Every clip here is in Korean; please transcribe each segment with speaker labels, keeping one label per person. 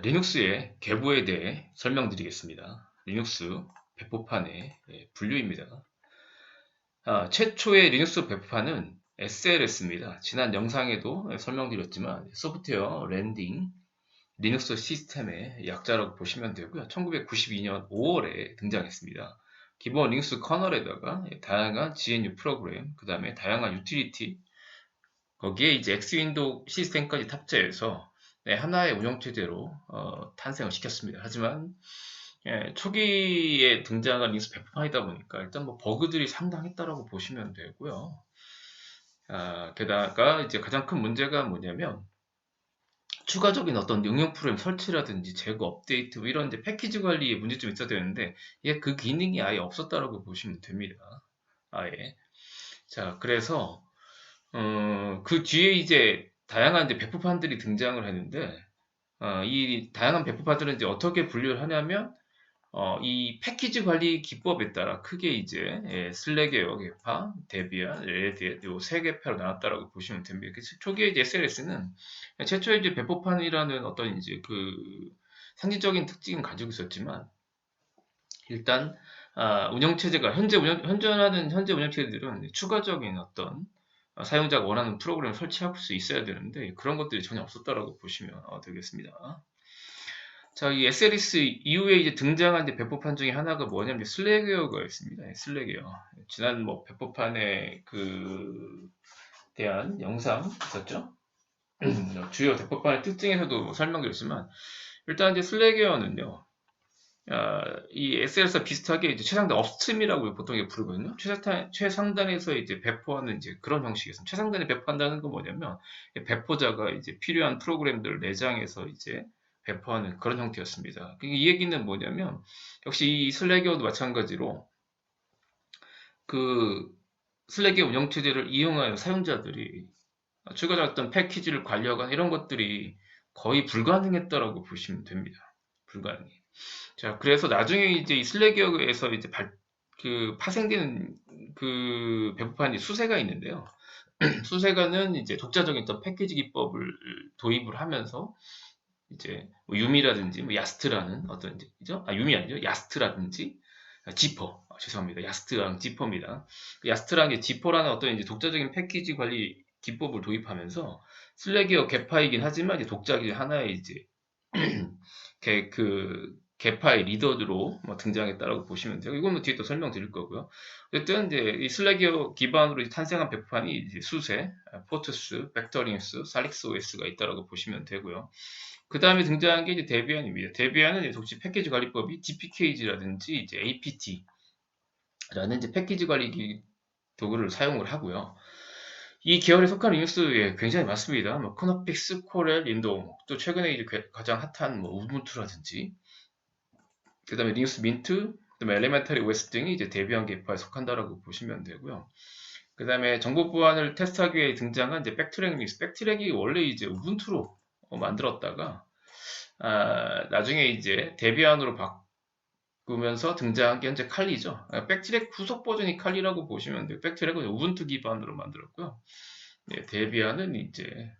Speaker 1: 리눅스의 계보에 대해 설명드리겠습니다. 리눅스 배포판의 분류입니다. 최초의 리눅스 배포판은 SLS입니다. 지난 영상에도 설명드렸지만 소프트웨어 랜딩 리눅스 시스템의 약자라고 보시면 되고요. 1992년 5월에 등장했습니다. 기본 리눅스 커널에다가 다양한 GNU 프로그램, 그 다음에 다양한 유틸리티, 거기에 이제 엑스윈도우 시스템까지 탑재해서 하나의 운영체제로 탄생을 시켰습니다. 하지만 초기에 등장한 리눅스 배포판이다 보니까 일단 뭐 버그들이 상당했다라고 보시면 되고요. 게다가 이제 가장 큰 문제가 뭐냐면 추가적인 어떤 응용 프로그램 설치라든지 제거 업데이트 뭐 이런 이제 패키지 관리에 문제점이 있어야 되는데 그 기능이 아예 없었다라고 보시면 됩니다. 아예. 자, 그래서 그 뒤에 이제 다양한 이제 배포판들이 등장을 했는데, 이 다양한 배포판들은 이제 어떻게 분류를 하냐면, 이 패키지 관리 기법에 따라 크게 이제 슬랙웨어 계파, 데비안, 레디엣 요세 계파로 나눴다라고 보시면 됩니다. 초기에 이제 SLS는 최초의 이제 배포판이라는 어떤 이제 그 상징적인 특징은 가지고 있었지만, 일단 운영체제가 현존하는 현재 운영체제들은 추가적인 어떤 사용자가 원하는 프로그램을 설치할 수 있어야 되는데 그런 것들이 전혀 없었다라고 보시면 되겠습니다. 자, 이 SLS 이후에 이제 등장한 이제 배포판 중에 하나가 뭐냐면 슬랙웨어가 있습니다. 슬랙웨어. 지난 뭐 배포판에 그 대한 영상 있었죠? 주요 배포판의 특징에서도 설명드렸지만 일단 이제 슬랙웨어는요. 이 SLS와 비슷하게 이제 최상단 업스트림이라고 보통 이게 부르거든요. 최상단에서 이제 배포하는 이제 그런 형식이었습니다. 최상단에 배포한다는 건 뭐냐면 배포자가 이제 필요한 프로그램들을 내장해서 이제 배포하는 그런 형태였습니다. 이 얘기는 뭐냐면 역시 이 슬랙웨어도 마찬가지로 그 슬랙웨어 운영체제를 이용하는 사용자들이 추가적인 어떤 패키지를 관리하거나 이런 것들이 거의 불가능했다라고 보시면 됩니다. 불가능해. 자, 그래서 나중에 이제 이 슬랙웨어에서 이제 파생되는 그 배포판이 수세가 있는데요. 수세가는 이제 독자적인 어떤 패키지 기법을 도입을 하면서 이제 뭐 유미라든지 뭐 야스트라는 어떤 이죠? 유미 아니죠? 야스트라든지 지퍼. 죄송합니다. 야스트랑 지퍼입니다. 야스트라는 게 지퍼라는 어떤 이제 독자적인 패키지 관리 기법을 도입하면서 슬랙웨어 개파이긴 하지만 이제 독자적인 하나의 이제 그 개파의 리더로 등장했다라고 보시면 돼요. 이거는 뒤에 또 설명드릴 거고요. 어쨌든 이제 이 슬랙웨어 기반으로 탄생한 배포판이 이제 수세, 포트스, 벡터링스, 살릭스 OS가 있다라고 보시면 되고요. 그 다음에 등장한 게 이제 데비안입니다. 데비안은 이제 독지 패키지 관리법이 DPKG라든지 이제 APT라는 이제 패키지 관리 도구를 사용을 하고요. 이 계열에 속한 리눅스에 굉장히 많습니다. 뭐 코너픽스, 코렐, 윈도우, 또 최근에 이제 가장 핫한 뭐 우분투라든지, 그다음에 리눅스 민트, 그다음에 엘레멘터리 OS 등이 이제 데비안 계파에 속한다라고 보시면 되고요. 그다음에 정보 보안을 테스트하기 위해 등장한 이제 백트랙 리눅스, 백트랙이 원래 이제 우분투로 만들었다가 나중에 이제 데비안으로 바꾸면서 등장한 게 현재 칼리죠. 백트랙 후속 버전이 칼리라고 보시면 돼요. 백트랙은 우분투 기반으로 만들었고요. 데비안은 이제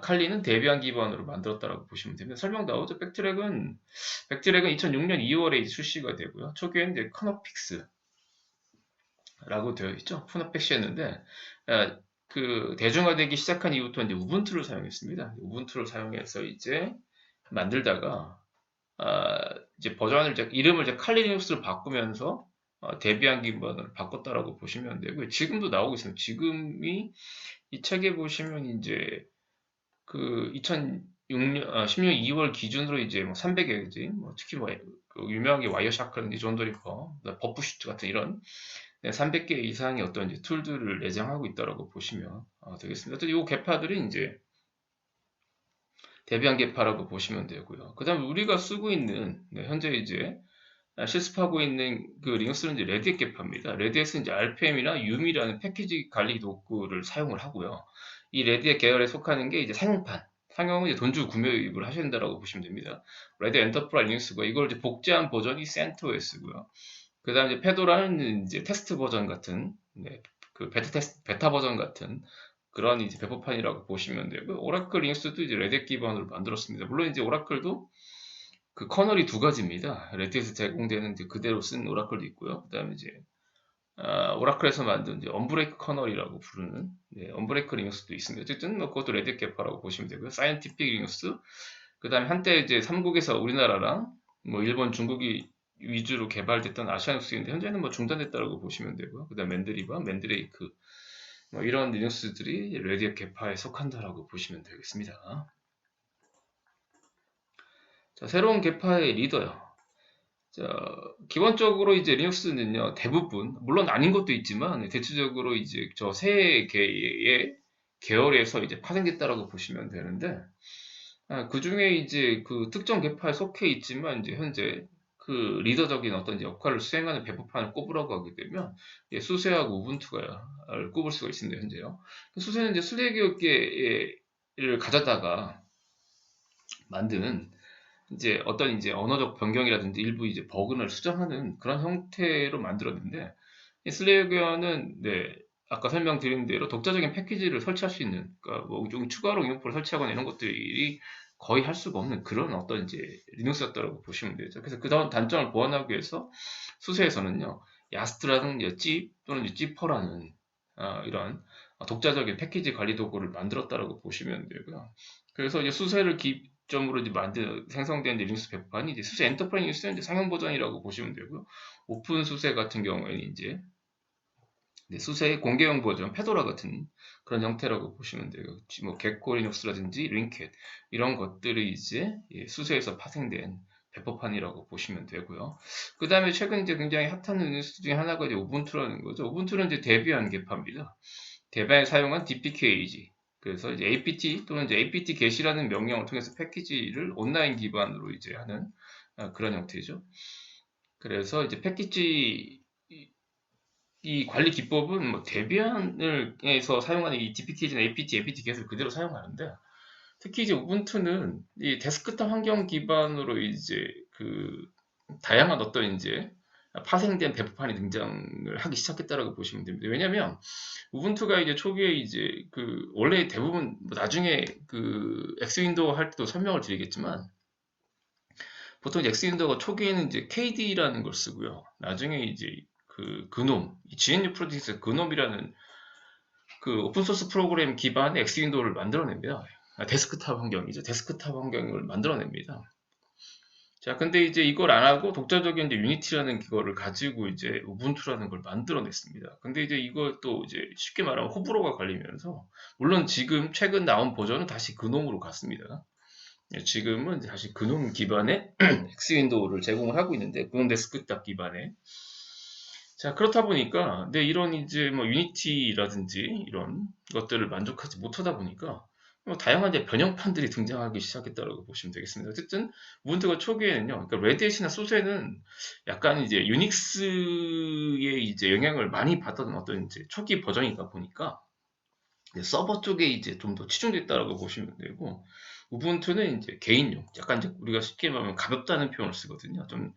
Speaker 1: 칼리는 데비안 기반으로 만들었다라고 보시면 됩니다. 설명 나오죠. 백트랙은 2006년 2월에 출시가 되고요. 초기에는 이제 커너픽스라고 되어 있죠. 커너픽스였는데 그 대중화되기 시작한 이후부터 이제 우분투를 사용했습니다. 우분투를 사용해서 이제 만들다가 이제 버전을 이름을 이제 칼리 리눅스로 바꾸면서 데비안 기반으로 바꿨다라고 보시면 되고요. 지금도 나오고 있습니다. 지금이 이 책에 보시면 이제 그 2006년 16년 2월 기준으로 이제 뭐 300여 개, 뭐 특히 뭐 그 유명한 게 와이어샤크라든지 존더리퍼, 버프슈트 같은 이런 300개 이상의 어떤 이제 툴들을 내장하고 있다라고 보시면 되겠습니다. 어쨌든 이 개파들이 이제 데비안 개파라고 보시면 되고요. 그다음에 우리가 쓰고 있는 현재 이제 실습하고 있는 그 리눅스는 이제 레디엣 개파입니다. 레디엣은 이제 RPM이나 유미라는 패키지 관리 도구를 사용을 하고요. 이 레디엣 계열에 속하는 게 이제 상용은 이제 돈 주고 구매를 하셔야 된다고 보시면 됩니다. 레디엣 엔터프라이즈 리눅스고 이걸 이제 복제한 버전이 CentOS고요. 그 다음에 이제 페도라는 이제 테스트 버전 같은, 그 베타 버전 같은 그런 이제 배포판이라고 보시면 되고요. 오라클 리눅스도 이제 레드햇 기반으로 만들었습니다. 물론 이제 오라클도 그 커널이 두 가지입니다. 레드햇에서 제공되는 이제 그대로 쓴 오라클도 있고요. 그다음에 이제 오라클에서 만든 이제 언브레이크 커널이라고 부르는 언브레이크 리눅스도 있습니다. 어쨌든 뭐 그것도 레드햇 계파라고 보시면 되고요. 사이언티픽 리눅스, 그다음에 한때 이제 삼국에서 우리나라랑 뭐 일본, 중국이 위주로 개발됐던 아시아닉스인데 현재는 뭐 중단됐다고 보시면 되고요. 그다음 맨드리바, 맨드레이크 뭐 이런 리눅스들이 레드햇 계파에 속한다라고 보시면 되겠습니다. 자, 새로운 계파의 리더요. 자, 기본적으로 이제 리눅스는요, 대부분, 물론 아닌 것도 있지만, 대체적으로 이제 저 세 개의 계열에서 이제 파생됐다라고 보시면 되는데, 그 중에 이제 그 특정 계파에 속해 있지만, 이제 현재 그 리더적인 어떤 이제 역할을 수행하는 배포판을 꼽으라고 하게 되면, 수세하고 우분투가 꼽을 수가 있습니다, 현재요. 수세는 이제 수레기업 개를 가져다가 만든 이제 어떤 이제 언어적 변경이라든지 일부 이제 버그를 수정하는 그런 형태로 만들었는데, 이 슬래그는 아까 설명드린 대로 독자적인 패키지를 설치할 수 있는, 그러니까 뭐 추가로 응용포를 설치하거나 이런 것들이 거의 할 수가 없는 그런 어떤 이제 리눅스였다고 보시면 되죠. 그래서 그 다음 단점을 보완하기 위해서 수세에서는요, 야스트라는 찝 또는 찌퍼라는 이런 독자적인 패키지 관리 도구를 만들었다고 보시면 되고요. 그래서 이제 수세를 기점으로 이제 생성된 리눅스 배포판이 이제 수세 엔터프라이즈 이제 상용 버전이라고 보시면 되고요. 오픈 수세 같은 경우에는 이제 수세의 공개형 버전, 페도라 같은 그런 형태라고 보시면 돼요. 뭐 개코 리눅스라든지 링캣 이런 것들이 이제 수세에서 파생된 배포판이라고 보시면 되고요. 그 다음에 최근 이제 굉장히 핫한 리눅스 중에 하나가 이제 우분투라는 거죠. 우분투는 이제 데비안 계파입니다. 데비안에 사용한 DPKG. 그래서 이제 apt 또는 이제 apt get이라는 명령을 통해서 패키지를 온라인 기반으로 이제 하는 그런 형태죠. 그래서 이제 패키지 이 관리 기법은 뭐 데비안에서 사용하는 이 DPKG나 apt get을 그대로 사용하는데, 특히 이제 우분투는 이 데스크탑 환경 기반으로 이제 그 다양한 어떤 이제 파생된 배포판이 등장을 하기 시작했다라고 보시면 됩니다. 왜냐하면 우분투가 이제 초기에 이제 그 원래 대부분 뭐 나중에 그 엑스윈도우 할 때도 설명을 드리겠지만, 보통 엑스윈도우가 초기에는 이제 KD라는 걸 쓰고요. 나중에 이제 그 그놈, GNU 프로젝트에서 그놈이라는 그 오픈소스 프로그램 기반의 엑스윈도우를 만들어냅니다. 데스크탑 환경이죠. 데스크탑 환경을 만들어냅니다. 자, 근데 이제 이걸 안 하고 독자적인 이제 유니티라는 그거를 가지고 이제 우분투라는 걸 만들어냈습니다. 근데 이제 이걸 또 이제 쉽게 말하면 호불호가 갈리면서, 물론 지금 최근 나온 버전은 다시 그놈으로 갔습니다. 지금은 다시 그놈 기반의 엑스윈도우를 제공을 하고 있는데, 그놈 데스크탑 기반의. 자, 그렇다 보니까, 이런 이제 뭐 유니티라든지 이런 것들을 만족하지 못하다 보니까, 뭐 다양한 이제 변형판들이 등장하기 시작했다고 보시면 되겠습니다. 어쨌든, 우분투가 초기에는요, 그러니까 레드햇이나 소세는 약간 이제 유닉스의 이제 영향을 많이 받았던 어떤 이제 초기 버전이다 보니까, 서버 쪽에 이제 좀 더 치중됐다고 보시면 되고, 우분투는 이제 개인용, 약간 이제 우리가 쉽게 말하면 가볍다는 표현을 쓰거든요. 좀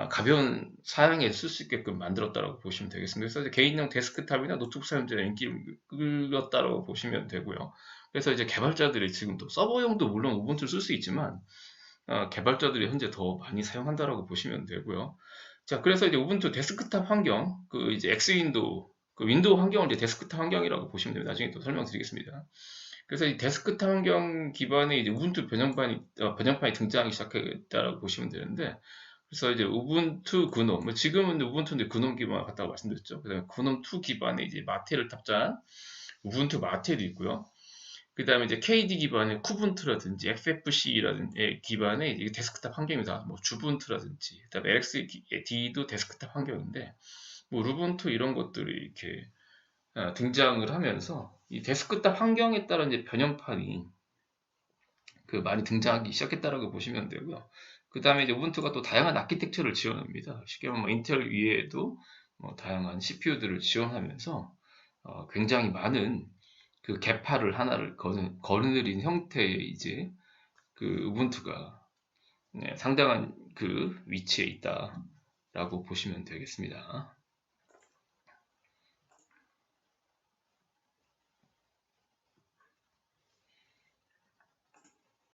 Speaker 1: 가벼운 사양에 쓸 수 있게끔 만들었다고 보시면 되겠습니다. 그래서 이제 개인용 데스크탑이나 노트북 사용자의 인기를 끌었다고 보시면 되고요. 그래서 이제 개발자들이 지금 또 서버용도 물론 우분투를 쓸 수 있지만, 개발자들이 현재 더 많이 사용한다라고 보시면 되고요. 자, 그래서 이제 우분투 데스크탑 환경, 그 이제 엑스윈도우, 그 윈도우 환경을 이제 데스크탑 환경이라고 보시면 됩니다. 나중에 또 설명드리겠습니다. 그래서 이 데스크탑 환경 기반의 이제 우분투 변형판이 등장하기 시작했다라고 보시면 되는데, 그래서 이제 우분투 그놈, 뭐 지금은 우분투인데 그놈 기반 같다고 말씀드렸죠. 그다음에 그놈 2 기반의 이제 마테를 탑재한 우분투 마테도 있고요. 그 다음에 이제 KD 기반의 쿠분투라든지 FFC라든지 기반의 이제 데스크탑 환경입니다. 뭐 주분투라든지, 그 다음에 LXD도 데스크탑 환경인데, 뭐 루분투 이런 것들이 이렇게 등장을 하면서 이 데스크탑 환경에 따른 이제 변형판이 그 많이 등장하기 시작했다라고 보시면 되고요. 그 다음에 이제 우분투가 또 다양한 아키텍처를 지원합니다. 쉽게 말하면 뭐 인텔 위에도 뭐 다양한 CPU들을 지원하면서 굉장히 많은 그 계파를 하나를 거느린 형태의 이제 그 우분투가 상당한 그 위치에 있다라고 보시면 되겠습니다.